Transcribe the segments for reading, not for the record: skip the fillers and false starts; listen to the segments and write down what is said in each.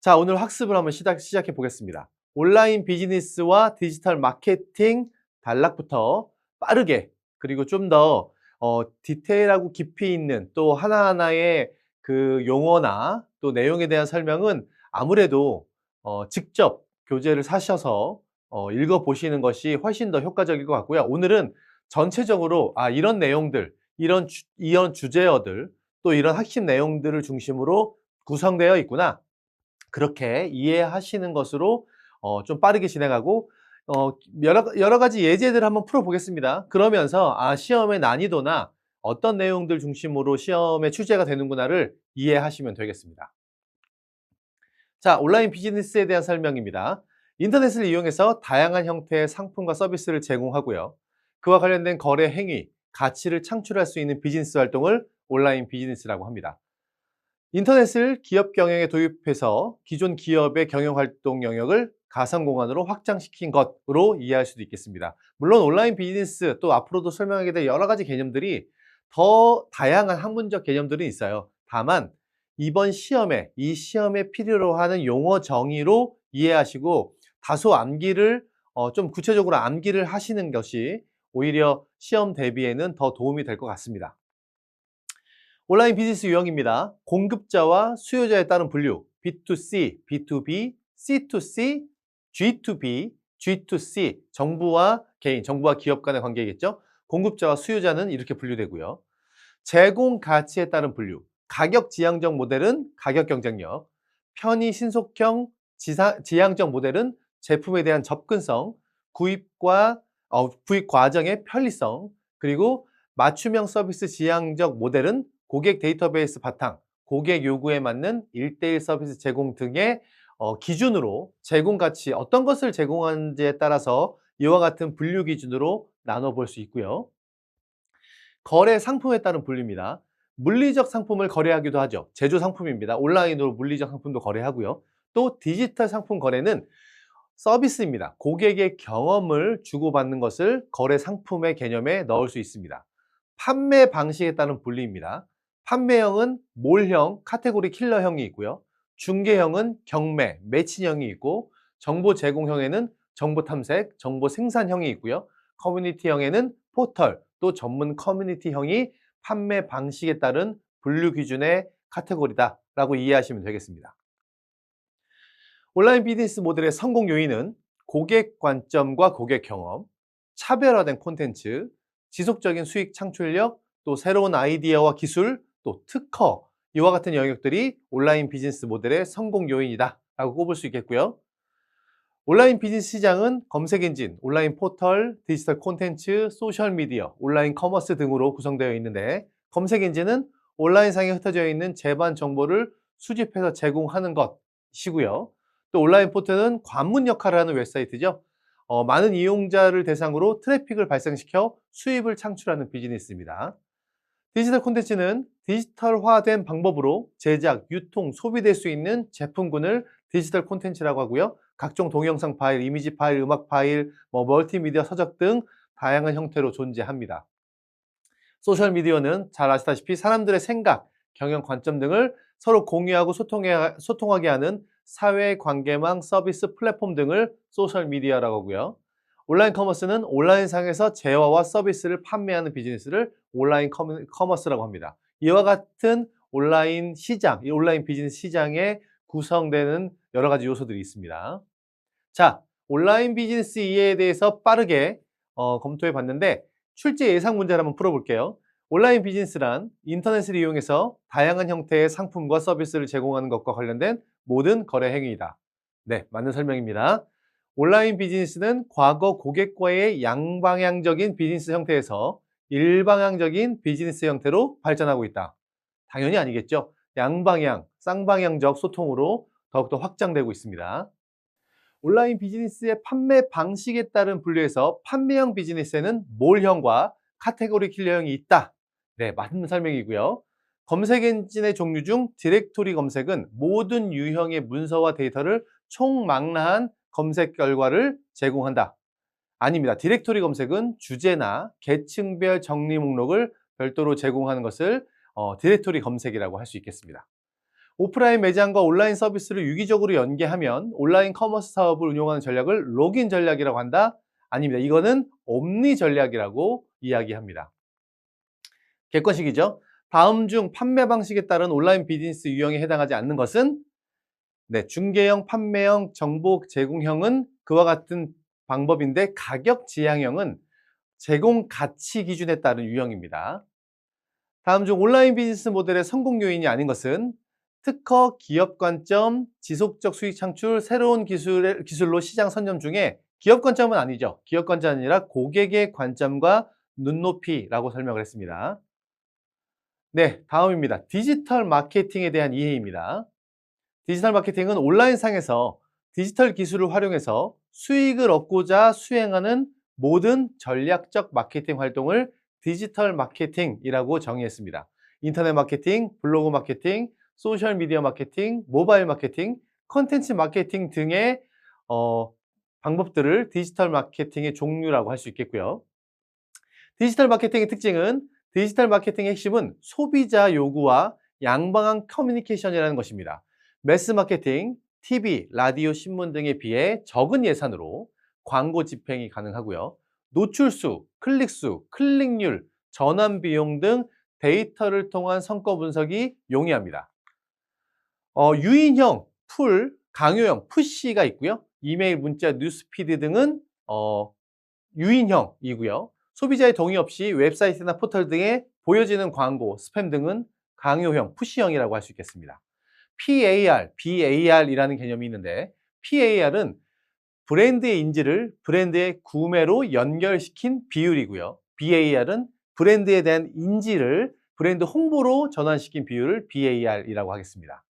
자, 오늘 학습을 한번 시작해 보겠습니다. 온라인 비즈니스와 디지털 마케팅 단락부터 빠르게 그리고 좀 더 디테일하고 깊이 있는 또 하나하나의 그 용어나 또 내용에 대한 설명은 아무래도 직접 교재를 사셔서 읽어 보시는 것이 훨씬 더 효과적일 것 같고요. 오늘은 전체적으로 이런 내용들, 이런 주제어들, 또 이런 핵심 내용들을 중심으로 구성되어 있구나. 그렇게 이해하시는 것으로 좀 빠르게 진행하고 여러 가지 예제들을 한번 풀어 보겠습니다. 그러면서 시험의 난이도나 어떤 내용들 중심으로 시험의 출제가 되는구나를 이해하시면 되겠습니다. 자, 온라인 비즈니스에 대한 설명입니다. 인터넷을 이용해서 다양한 형태의 상품과 서비스를 제공하고요. 그와 관련된 거래 행위, 가치를 창출할 수 있는 비즈니스 활동을 온라인 비즈니스라고 합니다. 인터넷을 기업 경영에 도입해서 기존 기업의 경영 활동 영역을 가상 공간으로 확장시킨 것으로 이해할 수도 있겠습니다. 물론 온라인 비즈니스 또 앞으로도 설명하게 될 여러 가지 개념들이 더 다양한 학문적 개념들이 있어요. 다만 이번 이 시험에 필요로 하는 용어 정의로 이해하시고 다소 암기를 좀 구체적으로 암기를 하시는 것이 오히려 시험 대비에는 더 도움이 될 것 같습니다. 온라인 비즈니스 유형입니다. 공급자와 수요자에 따른 분류, B2C, B2B, C2C, G2B, G2C, 정부와 개인, 정부와 기업 간의 관계겠죠. 공급자와 수요자는 이렇게 분류되고요. 제공 가치에 따른 분류, 가격 지향적 모델은 가격 경쟁력, 편의 신속형 지향적 모델은 제품에 대한 접근성, 구입 과정의 편리성, 그리고 맞춤형 서비스 지향적 모델은 고객 데이터베이스 바탕, 고객 요구에 맞는 1:1 서비스 제공 등의 기준으로 제공 가치, 어떤 것을 제공하는지에 따라서 이와 같은 분류 기준으로 나눠볼 수 있고요. 거래 상품에 따른 분류입니다. 물리적 상품을 거래하기도 하죠. 제조 상품입니다. 온라인으로 물리적 상품도 거래하고요. 또 디지털 상품 거래는 서비스입니다. 고객의 경험을 주고받는 것을 거래 상품의 개념에 넣을 수 있습니다. 판매 방식에 따른 분류입니다. 판매형은 몰형, 카테고리 킬러형이 있고요. 중개형은 경매, 매칭형이 있고, 정보 제공형에는 정보 탐색, 정보 생산형이 있고요. 커뮤니티형에는 포털, 또 전문 커뮤니티형이 판매 방식에 따른 분류 기준의 카테고리다라고 이해하시면 되겠습니다. 온라인 비즈니스 모델의 성공 요인은 고객 관점과 고객 경험, 차별화된 콘텐츠, 지속적인 수익 창출력, 또 새로운 아이디어와 기술, 또 특허, 이와 같은 영역들이 온라인 비즈니스 모델의 성공 요인이다라고 꼽을 수 있겠고요. 온라인 비즈니스 시장은 검색 엔진, 온라인 포털, 디지털 콘텐츠, 소셜 미디어, 온라인 커머스 등으로 구성되어 있는데, 검색 엔진은 온라인상에 흩어져 있는 재반 정보를 수집해서 제공하는 것이고요. 또 온라인 포털은 관문 역할을 하는 웹사이트죠. 많은 이용자를 대상으로 트래픽을 발생시켜 수입을 창출하는 비즈니스입니다. 디지털 콘텐츠는 디지털화된 방법으로 제작, 유통, 소비될 수 있는 제품군을 디지털 콘텐츠라고 하고요. 각종 동영상 파일, 이미지 파일, 음악 파일, 멀티미디어 서적 등 다양한 형태로 존재합니다. 소셜미디어는 잘 아시다시피 사람들의 생각, 경영 관점 등을 서로 공유하고 소통하게 하는 사회관계망 서비스 플랫폼 등을 소셜미디어라고 하고요. 온라인 커머스는 온라인상에서 재화와 서비스를 판매하는 비즈니스를 온라인 커머스라고 합니다. 이와 같은 온라인 시장, 이 온라인 비즈니스 시장에 구성되는 여러 가지 요소들이 있습니다. 자, 온라인 비즈니스 이해에 대해서 빠르게 검토해 봤는데 출제 예상 문제를 한번 풀어볼게요. 온라인 비즈니스란 인터넷을 이용해서 다양한 형태의 상품과 서비스를 제공하는 것과 관련된 모든 거래 행위이다. 네, 맞는 설명입니다. 온라인 비즈니스는 과거 고객과의 양방향적인 비즈니스 형태에서 일방향적인 비즈니스 형태로 발전하고 있다. 당연히 아니겠죠. 양방향, 쌍방향적 소통으로 더욱더 확장되고 있습니다. 온라인 비즈니스의 판매 방식에 따른 분류에서 판매형 비즈니스에는 몰형과 카테고리 킬러형이 있다. 네, 맞는 설명이고요. 검색 엔진의 종류 중 디렉토리 검색은 모든 유형의 문서와 데이터를 총망라한 검색 결과를 제공한다. 아닙니다. 디렉토리 검색은 주제나 계층별 정리 목록을 별도로 제공하는 것을 디렉토리 검색이라고 할 수 있겠습니다. 오프라인 매장과 온라인 서비스를 유기적으로 연계하면 온라인 커머스 사업을 운영하는 전략을 로그인 전략이라고 한다? 아닙니다. 이거는 옴니 전략이라고 이야기합니다. 객관식이죠. 다음 중 판매 방식에 따른 온라인 비즈니스 유형에 해당하지 않는 것은 네, 중개형, 판매형, 정보 제공형은 그와 같은 방법인데 가격 지향형은 제공 가치 기준에 따른 유형입니다. 다음 중 온라인 비즈니스 모델의 성공 요인이 아닌 것은 특허, 기업 관점, 지속적 수익 창출, 새로운 기술로 시장 선점 중에 기업 관점은 아니죠. 기업 관점이 아니라 고객의 관점과 눈높이라고 설명을 했습니다. 네, 다음입니다. 디지털 마케팅에 대한 이해입니다. 디지털 마케팅은 온라인상에서 디지털 기술을 활용해서 수익을 얻고자 수행하는 모든 전략적 마케팅 활동을 디지털 마케팅이라고 정의했습니다. 인터넷 마케팅, 블로그 마케팅, 소셜 미디어 마케팅, 모바일 마케팅, 컨텐츠 마케팅 등의 방법들을 디지털 마케팅의 종류라고 할 수 있겠고요. 디지털 마케팅의 특징은 디지털 마케팅의 핵심은 소비자 요구와 양방향 커뮤니케이션이라는 것입니다. 매스 마케팅, TV, 라디오, 신문 등에 비해 적은 예산으로 광고 집행이 가능하고요. 노출수, 클릭수, 클릭률, 전환 비용 등 데이터를 통한 성과 분석이 용이합니다. 유인형, 풀, 강요형, 푸시가 있고요. 이메일, 문자, 뉴스피드 등은 유인형이고요. 소비자의 동의 없이 웹사이트나 포털 등에 보여지는 광고, 스팸 등은 강요형, 푸시형이라고 할 수 있겠습니다. PAR, BAR이라는 개념이 있는데 PAR은 브랜드의 인지를 브랜드의 구매로 연결시킨 비율이고요. BAR은 브랜드에 대한 인지를 브랜드 홍보로 전환시킨 비율을 BAR이라고 하겠습니다.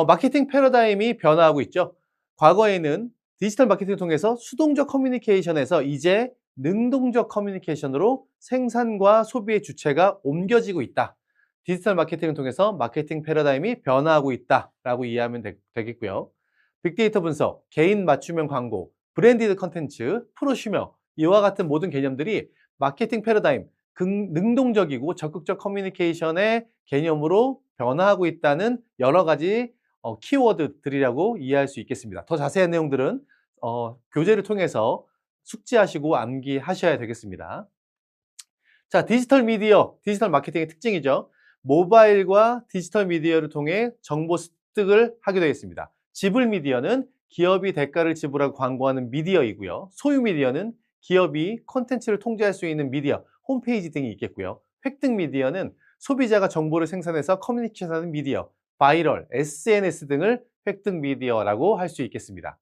마케팅 패러다임이 변화하고 있죠. 과거에는 디지털 마케팅을 통해서 수동적 커뮤니케이션에서 이제 능동적 커뮤니케이션으로 생산과 소비의 주체가 옮겨지고 있다. 디지털 마케팅을 통해서 마케팅 패러다임이 변화하고 있다라고 이해하면 되겠고요. 빅데이터 분석, 개인 맞춤형 광고, 브랜디드 컨텐츠, 프로슈머 이와 같은 모든 개념들이 마케팅 패러다임, 능동적이고 적극적 커뮤니케이션의 개념으로 변화하고 있다는 여러 가지 키워드들이라고 이해할 수 있겠습니다. 더 자세한 내용들은 교재를 통해서 숙지하시고 암기하셔야 되겠습니다. 자, 디지털 미디어, 디지털 마케팅의 특징이죠. 모바일과 디지털 미디어를 통해 정보 습득을 하게 되어 있습니다. 지불 미디어는 기업이 대가를 지불하고 광고하는 미디어이고요. 소유 미디어는 기업이 콘텐츠를 통제할 수 있는 미디어, 홈페이지 등이 있겠고요. 획득 미디어는 소비자가 정보를 생산해서 커뮤니케이션하는 미디어, 바이럴, SNS 등을 획득 미디어라고 할 수 있겠습니다.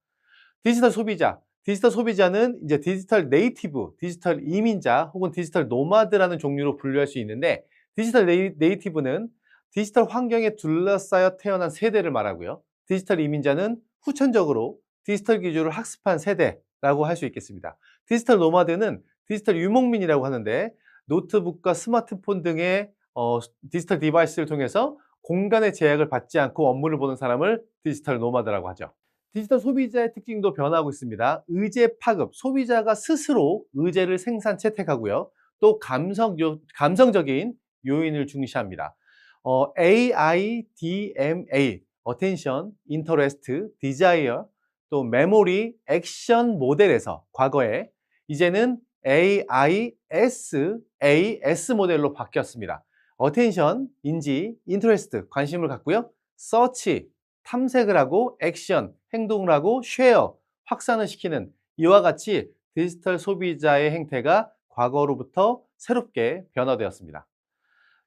디지털 소비자, 디지털 소비자는 이제 디지털 네이티브, 디지털 이민자 혹은 디지털 노마드라는 종류로 분류할 수 있는데 디지털 네이티브는 디지털 환경에 둘러싸여 태어난 세대를 말하고요. 디지털 이민자는 후천적으로 디지털 기술을 학습한 세대라고 할 수 있겠습니다. 디지털 노마드는 디지털 유목민이라고 하는데 노트북과 스마트폰 등의 디지털 디바이스를 통해서 공간의 제약을 받지 않고 업무를 보는 사람을 디지털 노마드라고 하죠. 디지털 소비자의 특징도 변화하고 있습니다. 의제 파급, 소비자가 스스로 의제를 생산, 채택하고요. 또 감성적인 요인을 중시합니다. AIDMA, Attention, Interest, Desire, 또 메모리, 액션 모델에서 과거에 이제는 AISAS 모델로 바뀌었습니다. Attention, 인지, Interest, 관심을 갖고요. Search, 탐색을 하고 액션, 행동을 하고 쉐어, 확산을 시키는 이와 같이 디지털 소비자의 행태가 과거로부터 새롭게 변화되었습니다.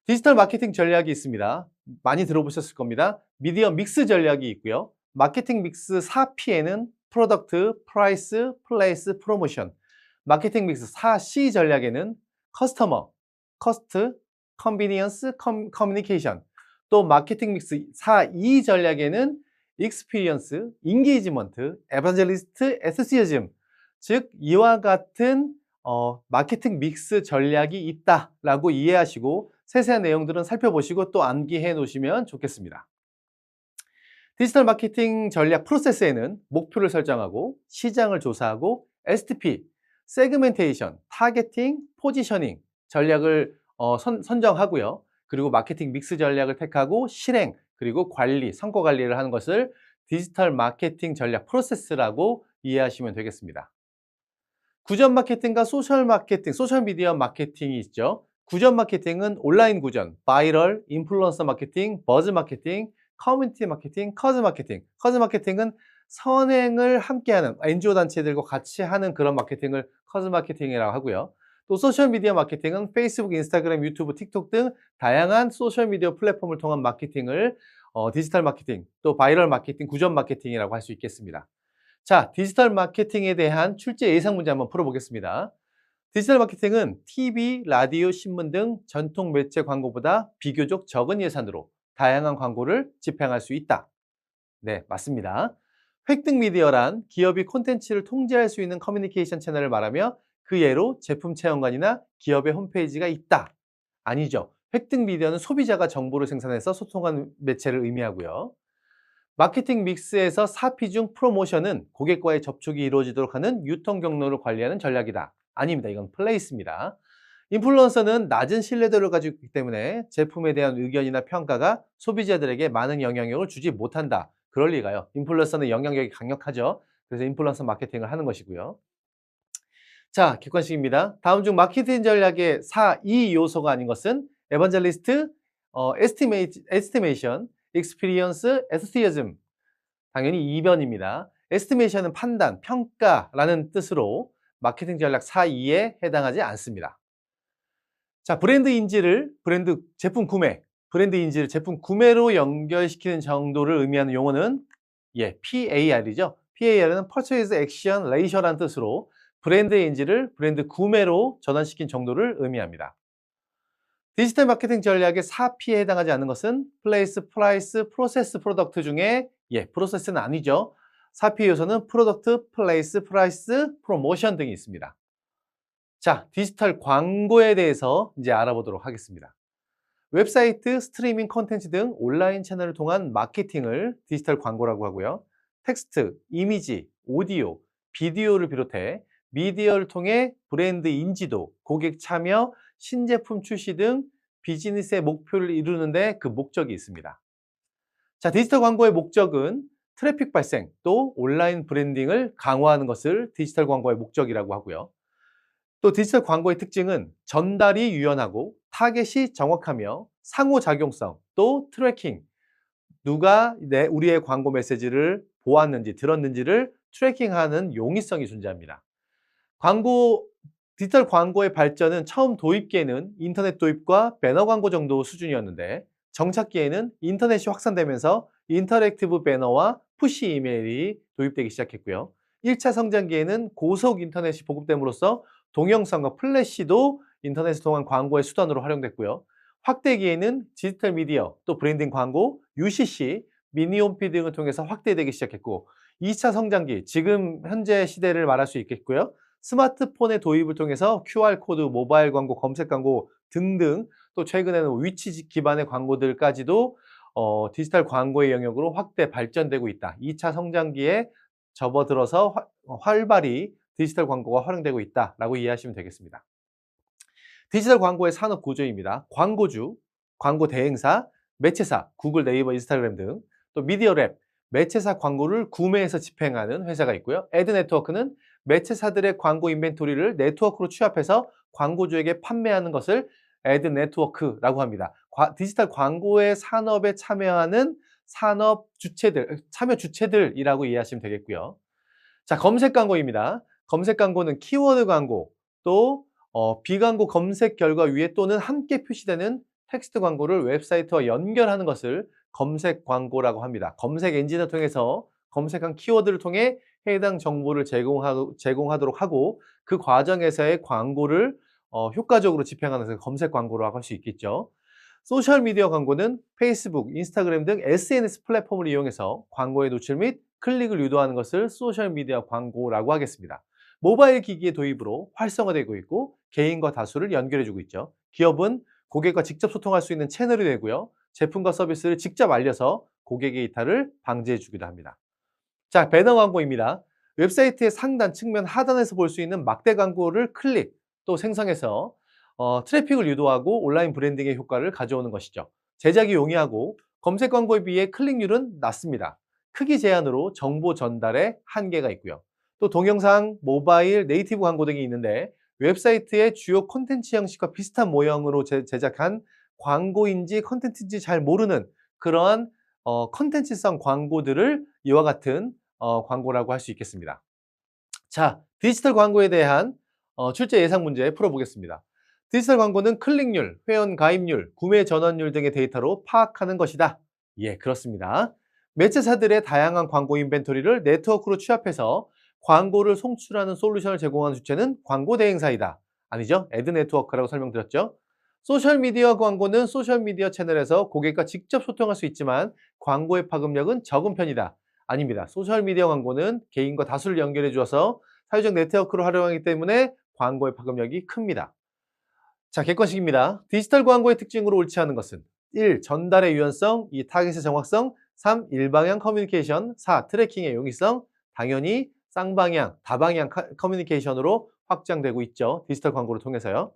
디지털 마케팅 전략이 있습니다. 많이 들어보셨을 겁니다. 미디어 믹스 전략이 있고요. 마케팅 믹스 4P에는 프로덕트, 프라이스, 플레이스, 프로모션. 마케팅 믹스 4C 전략에는 커스터머, 커스트, 컨비니언스, 커뮤니케이션. 또 마케팅 믹스 4E 전략에는 익스피리언스, 인게이지먼트, 에반젤리스트, 에스시즘 즉 이와 같은 마케팅 믹스 전략이 있다라고 이해하시고 세세한 내용들은 살펴보시고 또 암기해 놓으시면 좋겠습니다. 디지털 마케팅 전략 프로세스에는 목표를 설정하고 시장을 조사하고 STP, 세그멘테이션, 타겟팅, 포지셔닝 전략을 선정하고요. 그리고 마케팅 믹스 전략을 택하고 실행, 그리고 관리, 성과 관리를 하는 것을 디지털 마케팅 전략 프로세스라고 이해하시면 되겠습니다. 구전 마케팅과 소셜 마케팅, 소셜 미디어 마케팅이 있죠. 구전 마케팅은 온라인 구전, 바이럴, 인플루언서 마케팅, 버즈 마케팅, 커뮤니티 마케팅, 커즈 마케팅. 커즈 마케팅은 선행을 함께하는 NGO 단체들과 같이 하는 그런 마케팅을 커즈 마케팅이라고 하고요. 또 소셜 미디어 마케팅은 페이스북, 인스타그램, 유튜브, 틱톡 등 다양한 소셜 미디어 플랫폼을 통한 마케팅을 디지털 마케팅, 또 바이럴 마케팅, 구전 마케팅이라고 할 수 있겠습니다. 자, 디지털 마케팅에 대한 출제 예상 문제 한번 풀어보겠습니다. 디지털 마케팅은 TV, 라디오, 신문 등 전통 매체 광고보다 비교적 적은 예산으로 다양한 광고를 집행할 수 있다. 네, 맞습니다. 획득 미디어란 기업이 콘텐츠를 통제할 수 있는 커뮤니케이션 채널을 말하며 그 예로 제품 체험관이나 기업의 홈페이지가 있다. 아니죠. 획득 미디어는 소비자가 정보를 생산해서 소통하는 매체를 의미하고요. 마케팅 믹스에서 4P 중 프로모션은 고객과의 접촉이 이루어지도록 하는 유통 경로를 관리하는 전략이다. 아닙니다. 이건 플레이스입니다. 인플루언서는 낮은 신뢰도를 가지고 있기 때문에 제품에 대한 의견이나 평가가 소비자들에게 많은 영향력을 주지 못한다. 그럴 리가요. 인플루언서는 영향력이 강력하죠. 그래서 인플루언서 마케팅을 하는 것이고요. 자, 객관식입니다. 다음 중 마케팅 전략의 4, 2 요소가 아닌 것은 에반젤리스트, 에스티메이션, 익스피리언스, 에스티어즘. 당연히 2번입니다. 에스티메이션은 판단, 평가라는 뜻으로 마케팅 전략 4, 2에 해당하지 않습니다. 자, 제품 구매, 브랜드 인지를 제품 구매로 연결시키는 정도를 의미하는 용어는 PAR이죠. PAR은 Purchase Action Ratio라는 뜻으로 브랜드의 인지를 브랜드 구매로 전환시킨 정도를 의미합니다. 디지털 마케팅 전략의 4P에 해당하지 않는 것은 플레이스, 프라이스, 프로세스, 프로덕트 중에 프로세스는 아니죠. 4P 요소는 프로덕트, 플레이스, 프라이스, 프로모션 등이 있습니다. 자, 디지털 광고에 대해서 이제 알아보도록 하겠습니다. 웹사이트, 스트리밍 콘텐츠 등 온라인 채널을 통한 마케팅을 디지털 광고라고 하고요. 텍스트, 이미지, 오디오, 비디오를 비롯해 미디어를 통해 브랜드 인지도, 고객 참여, 신제품 출시 등 비즈니스의 목표를 이루는데 그 목적이 있습니다. 자, 디지털 광고의 목적은 트래픽 발생, 또 온라인 브랜딩을 강화하는 것을 디지털 광고의 목적이라고 하고요. 또 디지털 광고의 특징은 전달이 유연하고 타겟이 정확하며 상호작용성, 또 트래킹, 누가 우리의 광고 메시지를 보았는지 들었는지를 트래킹하는 용이성이 존재합니다. 디지털 광고의 발전은 처음 도입기에는 인터넷 도입과 배너 광고 정도 수준이었는데 정착기에는 인터넷이 확산되면서 인터랙티브 배너와 푸시 이메일이 도입되기 시작했고요. 1차 성장기에는 고속 인터넷이 보급됨으로써 동영상과 플래시도 인터넷을 통한 광고의 수단으로 활용됐고요. 확대기에는 디지털 미디어, 또 브랜딩 광고, UCC, 미니홈피 등을 통해서 확대되기 시작했고 2차 성장기, 지금 현재 시대를 말할 수 있겠고요. 스마트폰의 도입을 통해서 QR코드, 모바일 광고, 검색 광고 등등 또 최근에는 위치 기반의 광고들까지도 디지털 광고의 영역으로 확대 발전되고 있다. 2차 성장기에 접어들어서 활발히 디지털 광고가 활용되고 있다라고 이해하시면 되겠습니다. 디지털 광고의 산업 구조입니다. 광고주, 광고 대행사, 매체사, 구글, 네이버, 인스타그램 등, 또 미디어랩, 매체사 광고를 구매해서 집행하는 회사가 있고요. 애드 네트워크는 매체사들의 광고 인벤토리를 네트워크로 취합해서 광고주에게 판매하는 것을 애드 네트워크라고 합니다. 디지털 광고의 산업에 참여하는 산업 주체들, 참여 주체들이라고 이해하시면 되겠고요. 자, 검색 광고입니다. 검색 광고는 키워드 광고, 또 비광고 검색 결과 위에 또는 함께 표시되는 텍스트 광고를 웹사이트와 연결하는 것을 검색 광고라고 합니다. 검색 엔진을 통해서 검색한 키워드를 통해 해당 정보를 제공하도록 하고 그 과정에서의 광고를 효과적으로 집행하는 것을 검색 광고라고 할 수 있겠죠. 소셜미디어 광고는 페이스북, 인스타그램 등 SNS 플랫폼을 이용해서 광고의 노출 및 클릭을 유도하는 것을 소셜미디어 광고라고 하겠습니다. 모바일 기기의 도입으로 활성화되고 있고 개인과 다수를 연결해주고 있죠. 기업은 고객과 직접 소통할 수 있는 채널이 되고요. 제품과 서비스를 직접 알려서 고객의 이탈을 방지해주기도 합니다. 자, 배너 광고입니다. 웹사이트의 상단 측면 하단에서 볼 수 있는 막대 광고를 클릭 또 생성해서 트래픽을 유도하고 온라인 브랜딩의 효과를 가져오는 것이죠. 제작이 용이하고 검색 광고에 비해 클릭률은 낮습니다. 크기 제한으로 정보 전달에 한계가 있고요. 또 동영상, 모바일, 네이티브 광고 등이 있는데 웹사이트의 주요 콘텐츠 형식과 비슷한 모형으로 제작한 광고인지 콘텐츠인지 잘 모르는 그러한 콘텐츠성 광고들을 이와 같은 광고라고 할 수 있겠습니다. 자, 디지털 광고에 대한 출제 예상 문제 풀어보겠습니다. 디지털 광고는 클릭률, 회원 가입률, 구매 전환율 등의 데이터로 파악하는 것이다. 예, 그렇습니다. 매체사들의 다양한 광고 인벤토리를 네트워크로 취합해서 광고를 송출하는 솔루션을 제공하는 주체는 광고 대행사이다. 아니죠? 애드 네트워크라고 설명드렸죠. 소셜미디어 광고는 소셜미디어 채널에서 고객과 직접 소통할 수 있지만 광고의 파급력은 적은 편이다. 아닙니다. 소셜미디어 광고는 개인과 다수를 연결해 주어서 사회적 네트워크를 활용하기 때문에 광고의 파급력이 큽니다. 자, 객관식입니다. 디지털 광고의 특징으로 옳지 않은 것은 1. 전달의 유연성, 2. 타겟의 정확성, 3. 일방향 커뮤니케이션, 4. 트래킹의 용이성, 당연히 쌍방향, 다방향 커뮤니케이션으로 확장되고 있죠. 디지털 광고를 통해서요.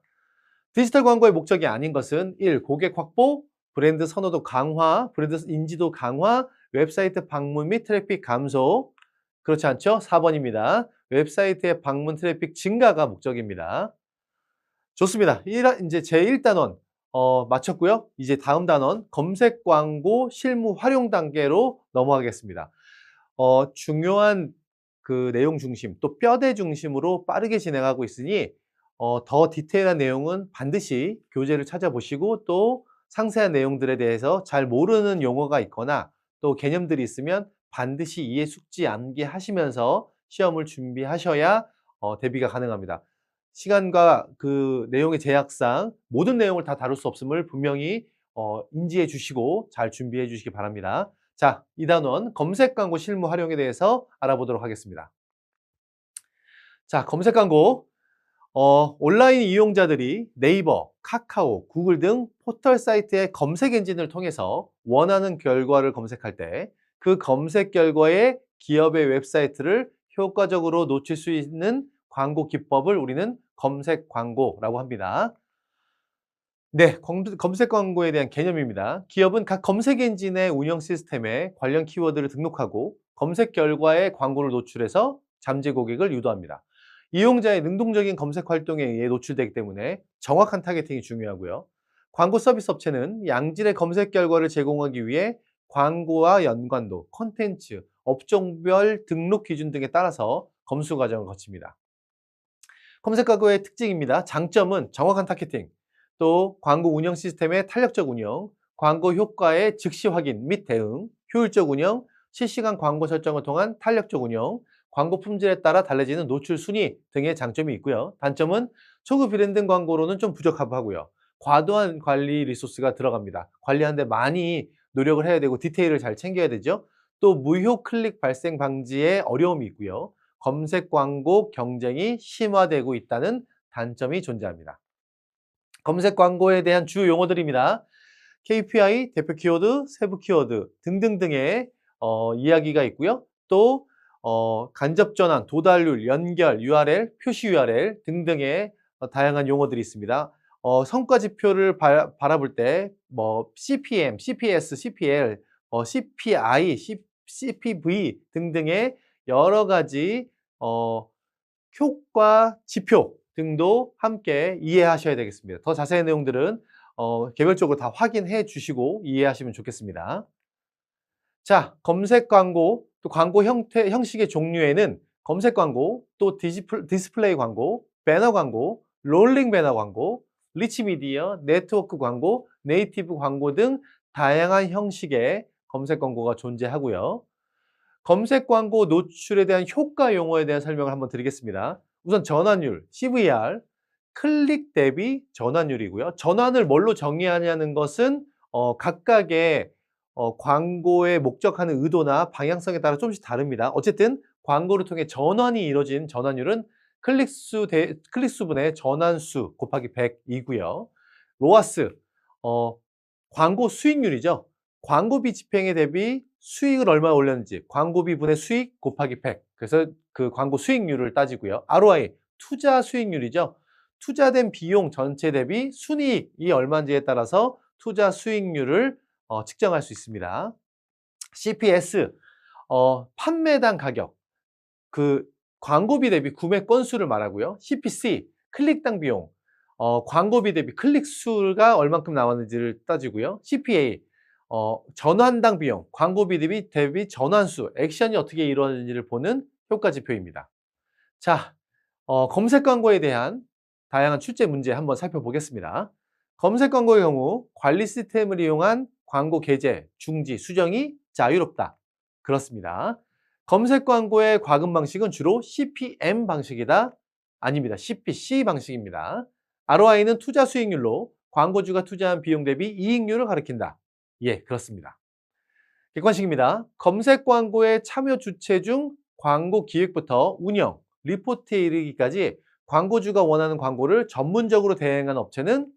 디지털 광고의 목적이 아닌 것은 1. 고객 확보, 브랜드 선호도 강화, 브랜드 인지도 강화, 웹사이트 방문 및 트래픽 감소. 그렇지 않죠? 4번입니다. 웹사이트의 방문 트래픽 증가가 목적입니다. 좋습니다. 이제 제1단원 마쳤고요. 이제 다음 단원 검색 광고 실무 활용 단계로 넘어가겠습니다. 중요한 그 내용 중심 또 뼈대 중심으로 빠르게 진행하고 있으니 더 디테일한 내용은 반드시 교재를 찾아보시고 또 상세한 내용들에 대해서 잘 모르는 용어가 있거나 또 개념들이 있으면 반드시 이해 숙지 암기 하시면서 시험을 준비하셔야 대비가 가능합니다. 시간과 그 내용의 제약상 모든 내용을 다 다룰 수 없음을 분명히 인지해 주시고 잘 준비해 주시기 바랍니다. 자, 2단원 검색 광고 실무 활용에 대해서 알아보도록 하겠습니다. 자, 검색 광고. 온라인 이용자들이 네이버, 카카오, 구글 등 포털 사이트의 검색 엔진을 통해서 원하는 결과를 검색할 때 그 검색 결과에 기업의 웹사이트를 효과적으로 놓칠 수 있는 광고 기법을 우리는 검색 광고라고 합니다. 네, 검색 광고에 대한 개념입니다. 기업은 각 검색 엔진의 운영 시스템에 관련 키워드를 등록하고 검색 결과에 광고를 노출해서 잠재 고객을 유도합니다. 이용자의 능동적인 검색 활동에 의해 노출되기 때문에 정확한 타겟팅이 중요하고요. 광고 서비스 업체는 양질의 검색 결과를 제공하기 위해 광고와 연관도, 콘텐츠, 업종별 등록 기준 등에 따라서 검수 과정을 거칩니다. 검색 광고의 특징입니다. 장점은 정확한 타겟팅, 또 광고 운영 시스템의 탄력적 운영, 광고 효과의 즉시 확인 및 대응, 효율적 운영, 실시간 광고 설정을 통한 탄력적 운영, 광고 품질에 따라 달라지는 노출 순위 등의 장점이 있고요. 단점은 초급 브랜딩 광고로는 좀 부적합하고요. 과도한 관리 리소스가 들어갑니다. 관리하는데 많이 노력을 해야 되고 디테일을 잘 챙겨야 되죠. 또 무효 클릭 발생 방지에 어려움이 있고요. 검색 광고 경쟁이 심화되고 있다는 단점이 존재합니다. 검색 광고에 대한 주요 용어들입니다. KPI, 대표 키워드, 세부 키워드 등등등의 이야기가 있고요. 또 간접 전환, 도달률, 연결, URL, 표시 URL 등등의 다양한 용어들이 있습니다. 성과 지표를 바라볼 때 뭐 CPM, CPS, CPL, CPI, CPV 등등의 여러 가지 효과 지표 등도 함께 이해하셔야 되겠습니다. 더 자세한 내용들은 개별적으로 다 확인해 주시고 이해하시면 좋겠습니다. 자, 검색 광고, 또 광고 형식의 종류에는 검색 광고, 또 디스플레이 광고, 배너 광고, 롤링 배너 광고, 리치 미디어, 네트워크 광고, 네이티브 광고 등 다양한 형식의 검색 광고가 존재하고요. 검색 광고 노출에 대한 효과 용어에 대한 설명을 한번 드리겠습니다. 우선 전환율, CVR, 클릭 대비 전환율이고요. 전환을 뭘로 정의하냐는 것은 각각의 광고에 목적하는 의도나 방향성에 따라 조금씩 다릅니다. 어쨌든 광고를 통해 전환이 이루어진 전환율은 클릭수분의 전환수 곱하기 100이고요. 로아스, 광고 수익률이죠. 광고비 집행에 대비 수익을 얼마 올렸는지 광고비분의 수익 곱하기 100. 그래서 그 광고 수익률을 따지고요. ROI, 투자 수익률이죠. 투자된 비용 전체 대비 순이익이 얼마인지에 따라서 투자 수익률을 측정할 수 있습니다. CPS, 판매당 가격, 그 광고비 대비 구매 건수를 말하고요. CPC, 클릭당 비용, 광고비 대비 클릭 수가 얼만큼 나왔는지를 따지고요. CPA, 전환당 비용, 광고비 대비 전환 수, 액션이 어떻게 이루어지는지를 보는 효과 지표입니다. 자, 검색 광고에 대한 다양한 출제 문제 한번 살펴보겠습니다. 검색 광고의 경우 관리 시스템을 이용한 광고 게재, 중지, 수정이 자유롭다. 그렇습니다. 검색 광고의 과금 방식은 주로 CPM 방식이다. 아닙니다. CPC 방식입니다. ROI는 투자 수익률로 광고주가 투자한 비용 대비 이익률을 가리킨다. 예, 그렇습니다. 객관식입니다. 검색 광고의 참여 주체 중 광고 기획부터 운영, 리포트에 이르기까지 광고주가 원하는 광고를 전문적으로 대행하는 업체는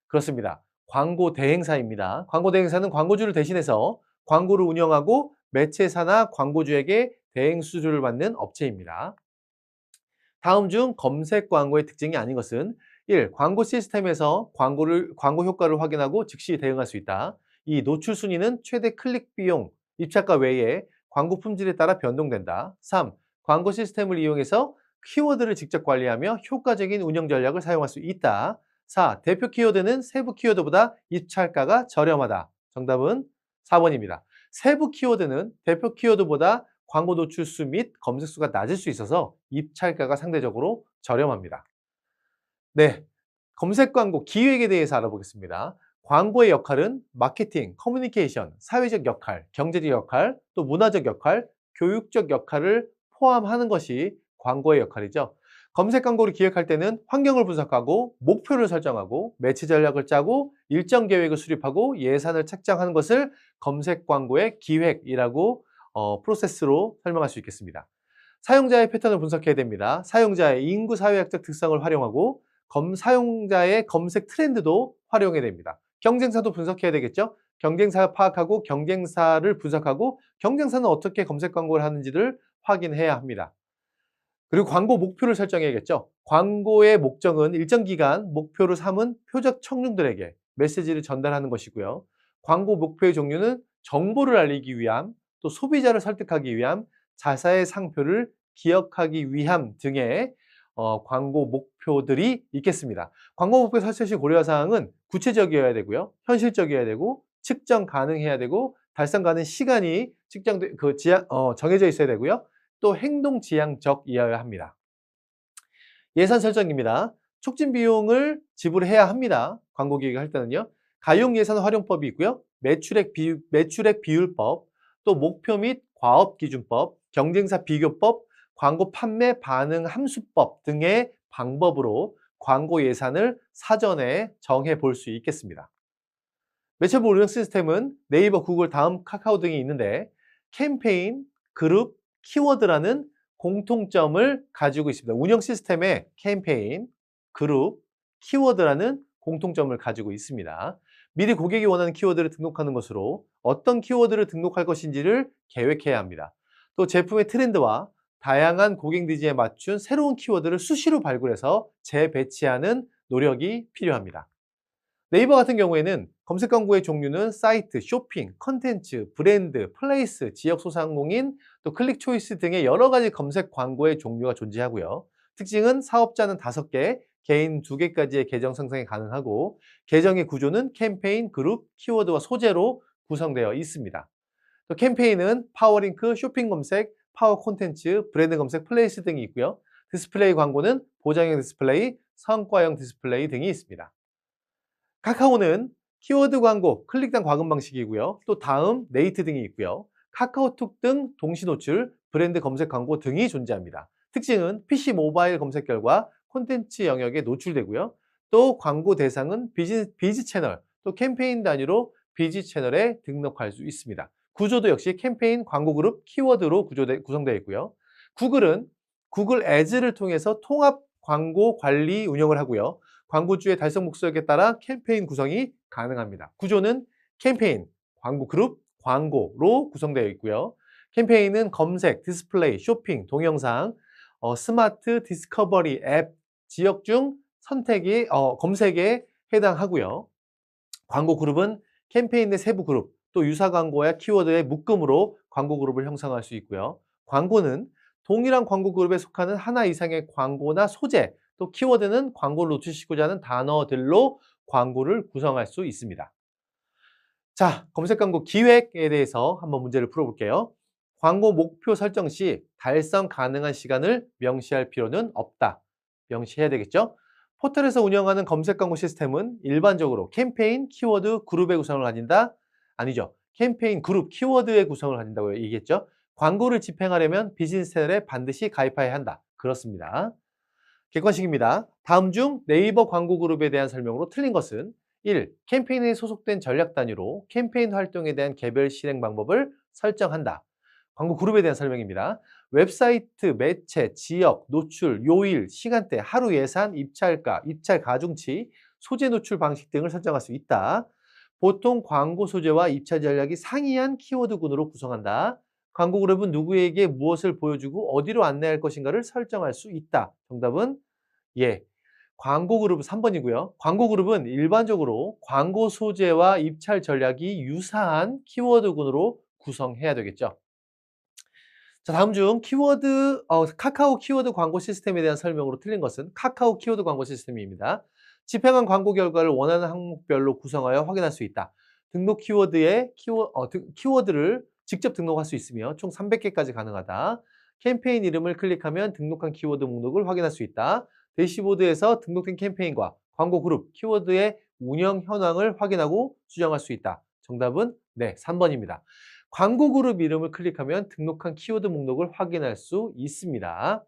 그렇습니다. 광고 대행사입니다. 광고 대행사는 광고주를 대신해서 광고를 운영하고 매체사나 광고주에게 대행 수수료를 받는 업체입니다. 다음 중 검색 광고의 특징이 아닌 것은 1. 광고 시스템에서 광고 효과를 확인하고 즉시 대응할 수 있다. 2. 노출 순위는 최대 클릭 비용, 입찰가 외에 광고 품질에 따라 변동된다. 3. 광고 시스템을 이용해서 키워드를 직접 관리하며 효과적인 운영 전략을 사용할 수 있다. 4. 대표 키워드는 세부 키워드보다 입찰가가 저렴하다. 정답은 4번입니다. 세부 키워드는 대표 키워드보다 광고 노출 수 및 검색 수가 낮을 수 있어서 입찰가가 상대적으로 저렴합니다. 네, 검색 광고 기획에 대해서 알아보겠습니다. 광고의 역할은 마케팅, 커뮤니케이션, 사회적 역할, 경제적 역할, 또 문화적 역할, 교육적 역할을 포함하는 것이 광고의 역할이죠. 검색 광고를 기획할 때는 환경을 분석하고 목표를 설정하고 매체 전략을 짜고 일정 계획을 수립하고 예산을 책정하는 것을 검색 광고의 기획이라고 프로세스로 설명할 수 있겠습니다. 사용자의 패턴을 분석해야 됩니다. 사용자의 인구 사회학적 특성을 활용하고 사용자의 검색 트렌드도 활용해야 됩니다. 경쟁사도 분석해야 되겠죠. 경쟁사 파악하고 경쟁사를 분석하고 경쟁사는 어떻게 검색 광고를 하는지를 확인해야 합니다. 그리고 광고 목표를 설정해야겠죠. 광고의 목적은 일정 기간 목표로 삼은 표적 청중들에게 메시지를 전달하는 것이고요. 광고 목표의 종류는 정보를 알리기 위함, 또 소비자를 설득하기 위함, 자사의 상표를 기억하기 위함 등의 광고 목표들이 있겠습니다. 광고 목표 설정 시 고려사항은 구체적이어야 되고요. 현실적이어야 되고 측정 가능해야 되고 달성 가능 시간이 정해져 있어야 되고요. 또 행동 지향적이어야 합니다. 예산 설정입니다. 촉진 비용을 지불해야 합니다. 광고 기획을 할 때는요. 가용 예산 활용법이 있고요. 매출액 비율법, 또 목표 및 과업 기준법, 경쟁사 비교법, 광고 판매 반응 함수법 등의 방법으로 광고 예산을 사전에 정해 볼 수 있겠습니다. 매체부 운영 시스템은 네이버, 구글, 다음, 카카오 등이 있는데 캠페인, 그룹, 키워드라는 공통점을 가지고 있습니다. 운영 시스템에 캠페인, 그룹, 키워드라는 공통점을 가지고 있습니다. 미리 고객이 원하는 키워드를 등록하는 것으로 어떤 키워드를 등록할 것인지를 계획해야 합니다. 또 제품의 트렌드와 다양한 고객 니즈에 맞춘 새로운 키워드를 수시로 발굴해서 재배치하는 노력이 필요합니다. 네이버 같은 경우에는 검색 광고의 종류는 사이트, 쇼핑, 컨텐츠, 브랜드, 플레이스, 지역 소상공인, 또 클릭 초이스 등의 여러 가지 검색 광고의 종류가 존재하고요. 특징은 사업자는 5개, 개인 2개까지의 계정 생성이 가능하고 계정의 구조는 캠페인, 그룹, 키워드와 소재로 구성되어 있습니다. 또 캠페인은 파워링크, 쇼핑 검색, 파워 콘텐츠, 브랜드 검색, 플레이스 등이 있고요. 디스플레이 광고는 보장형 디스플레이, 성과형 디스플레이 등이 있습니다. 카카오는 키워드 광고, 클릭당 과금 방식이고요. 또 다음, 네이트 등이 있고요. 카카오톡 등 동시 노출, 브랜드 검색 광고 등이 존재합니다. 특징은 PC 모바일 검색 결과 콘텐츠 영역에 노출되고요. 또 광고 대상은 비즈 채널, 또 캠페인 단위로 비즈 채널에 등록할 수 있습니다. 구조도 역시 캠페인, 광고 그룹, 키워드로 구성되어 있고요. 구글은 구글 애즈를 통해서 통합 광고 관리 운영을 하고요. 광고주의 달성 목적에 따라 캠페인 구성이 가능합니다. 구조는 캠페인, 광고 그룹, 광고로 구성되어 있고요. 캠페인은 검색, 디스플레이, 쇼핑, 동영상, 스마트, 디스커버리, 앱, 지역 중 검색에 해당하고요. 광고 그룹은 캠페인 내 세부 그룹, 또 유사 광고와 키워드의 묶음으로 광고 그룹을 형성할 수 있고요. 광고는 동일한 광고 그룹에 속하는 하나 이상의 광고나 소재, 또 키워드는 광고를 놓치시고자 하는 단어들로 광고를 구성할 수 있습니다. 자, 검색 광고 기획에 대해서 한번 문제를 풀어볼게요. 광고 목표 설정 시 달성 가능한 시간을 명시할 필요는 없다. 명시해야 되겠죠? 포털에서 운영하는 검색 광고 시스템은 일반적으로 캠페인, 키워드, 그룹의 구성을 가진다? 아니죠. 캠페인, 그룹, 키워드의 구성을 가진다고 얘기했죠. 광고를 집행하려면 비즈니스 채널에 반드시 가입해야 한다. 그렇습니다. 객관식입니다. 다음 중 네이버 광고 그룹에 대한 설명으로 틀린 것은 1. 캠페인에 소속된 전략 단위로 캠페인 활동에 대한 개별 실행 방법을 설정한다. 광고 그룹에 대한 설명입니다. 웹사이트, 매체, 지역, 노출, 요일, 시간대, 하루 예산, 입찰가, 입찰 가중치, 소재 노출 방식 등을 설정할 수 있다. 보통 광고 소재와 입찰 전략이 상이한 키워드군으로 구성한다. 광고 그룹은 누구에게 무엇을 보여주고 어디로 안내할 것인가를 설정할 수 있다. 정답은 예. 광고 그룹 3번이고요. 광고 그룹은 일반적으로 광고 소재와 입찰 전략이 유사한 키워드군으로 구성해야 되겠죠. 자, 다음 중 카카오 키워드 광고 시스템에 대한 설명으로 틀린 것은 카카오 키워드 광고 시스템입니다. 집행한 광고 결과를 원하는 항목별로 구성하여 확인할 수 있다. 등록 키워드를 직접 등록할 수 있으며 총 300개까지 가능하다. 캠페인 이름을 클릭하면 등록한 키워드 목록을 확인할 수 있다. 대시보드에서 등록된 캠페인과 광고 그룹, 키워드의 운영 현황을 확인하고 수정할 수 있다. 정답은 네, 3번입니다. 광고 그룹 이름을 클릭하면 등록한 키워드 목록을 확인할 수 있습니다.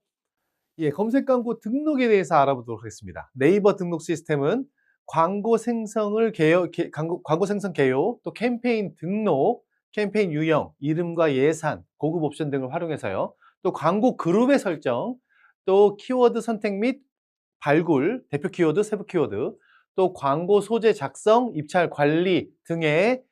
예, 검색 광고 등록에 대해서 알아보도록 하겠습니다. 네이버 등록 시스템은 광고 생성을 광고 생성 개요, 또 캠페인 등록, 캠페인 유형, 이름과 예산, 고급 옵션 등을 활용해서요. 또 광고 그룹의 설정, 또 키워드 선택 및 발굴, 대표 키워드, 세부 키워드, 또 광고 소재 작성, 입찰 관리 등의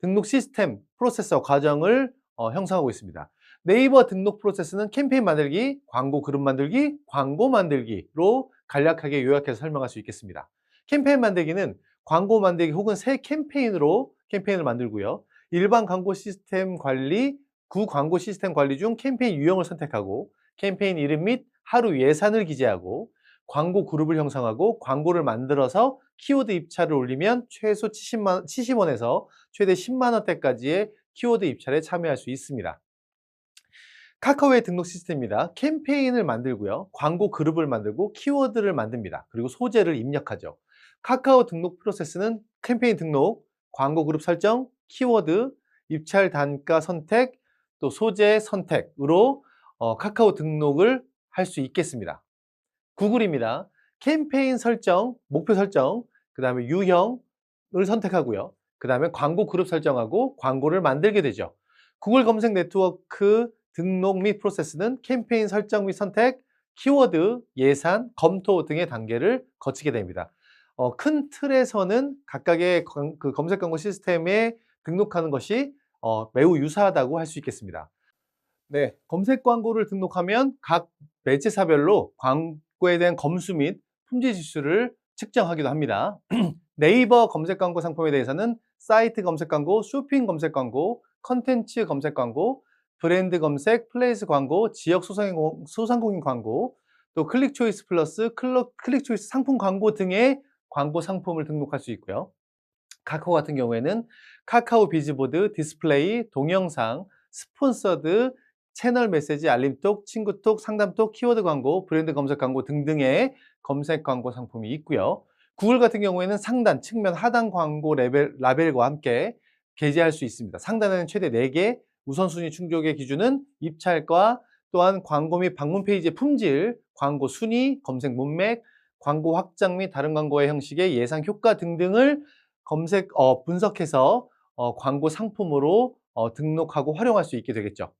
등록 시스템, 프로세서 과정을 형성하고 있습니다. 네이버 등록 프로세스는 캠페인 만들기, 광고 그룹 만들기, 광고 만들기로 간략하게 요약해서 설명할 수 있겠습니다. 캠페인 만들기는 광고 만들기 혹은 새 캠페인으로 캠페인을 만들고요. 일반 광고 시스템 관리, 구광고 시스템 관리 중 캠페인 유형을 선택하고 캠페인 이름 및 하루 예산을 기재하고 광고 그룹을 형성하고 광고를 만들어서 키워드 입찰을 올리면 최소 70원에서 최대 10만 원대까지의 키워드 입찰에 참여할 수 있습니다. 카카오의 등록 시스템입니다. 캠페인을 만들고요. 광고 그룹을 만들고 키워드를 만듭니다. 그리고 소재를 입력하죠. 카카오 등록 프로세스는 캠페인 등록, 광고 그룹 설정, 키워드, 입찰 단가 선택, 또 소재 선택으로 카카오 등록을 할 수 있겠습니다. 구글입니다. 캠페인 설정, 목표 설정, 그 다음에 유형을 선택하고요. 그 다음에 광고 그룹 설정하고 광고를 만들게 되죠. 구글 검색 네트워크 등록 및 프로세스는 캠페인 설정 및 선택, 키워드, 예산, 검토 등의 단계를 거치게 됩니다. 큰 틀에서는 각각의 검색 광고 시스템에 등록하는 것이 매우 유사하다고 할 수 있겠습니다. 네, 검색 광고를 등록하면 각 매체사별로 광고에 대한 검수 및 품질 지수를 측정하기도 합니다. 네이버 검색 광고 상품에 대해서는 사이트 검색 광고, 쇼핑 검색 광고, 컨텐츠 검색 광고, 브랜드 검색, 플레이스 광고, 지역 소상공인 광고, 또 클릭 초이스 플러스, 클릭 초이스 상품 광고 등의 광고 상품을 등록할 수 있고요. 카카오 같은 경우에는 카카오 비즈보드, 디스플레이, 동영상, 스폰서드, 채널 메시지, 알림톡, 친구톡, 상담톡, 키워드 광고, 브랜드 검색 광고 등등의 검색 광고 상품이 있고요. 구글 같은 경우에는 상단, 측면, 하단 광고 라벨과 함께 게재할 수 있습니다. 상단에는 최대 4개, 우선순위 충족의 기준은 입찰가, 또한 광고 및 방문 페이지의 품질, 광고 순위, 검색 문맥, 광고 확장 및 다른 광고의 형식의 예상 효과 등등을 분석해서 광고 상품으로 등록하고 활용할 수 있게 되겠죠.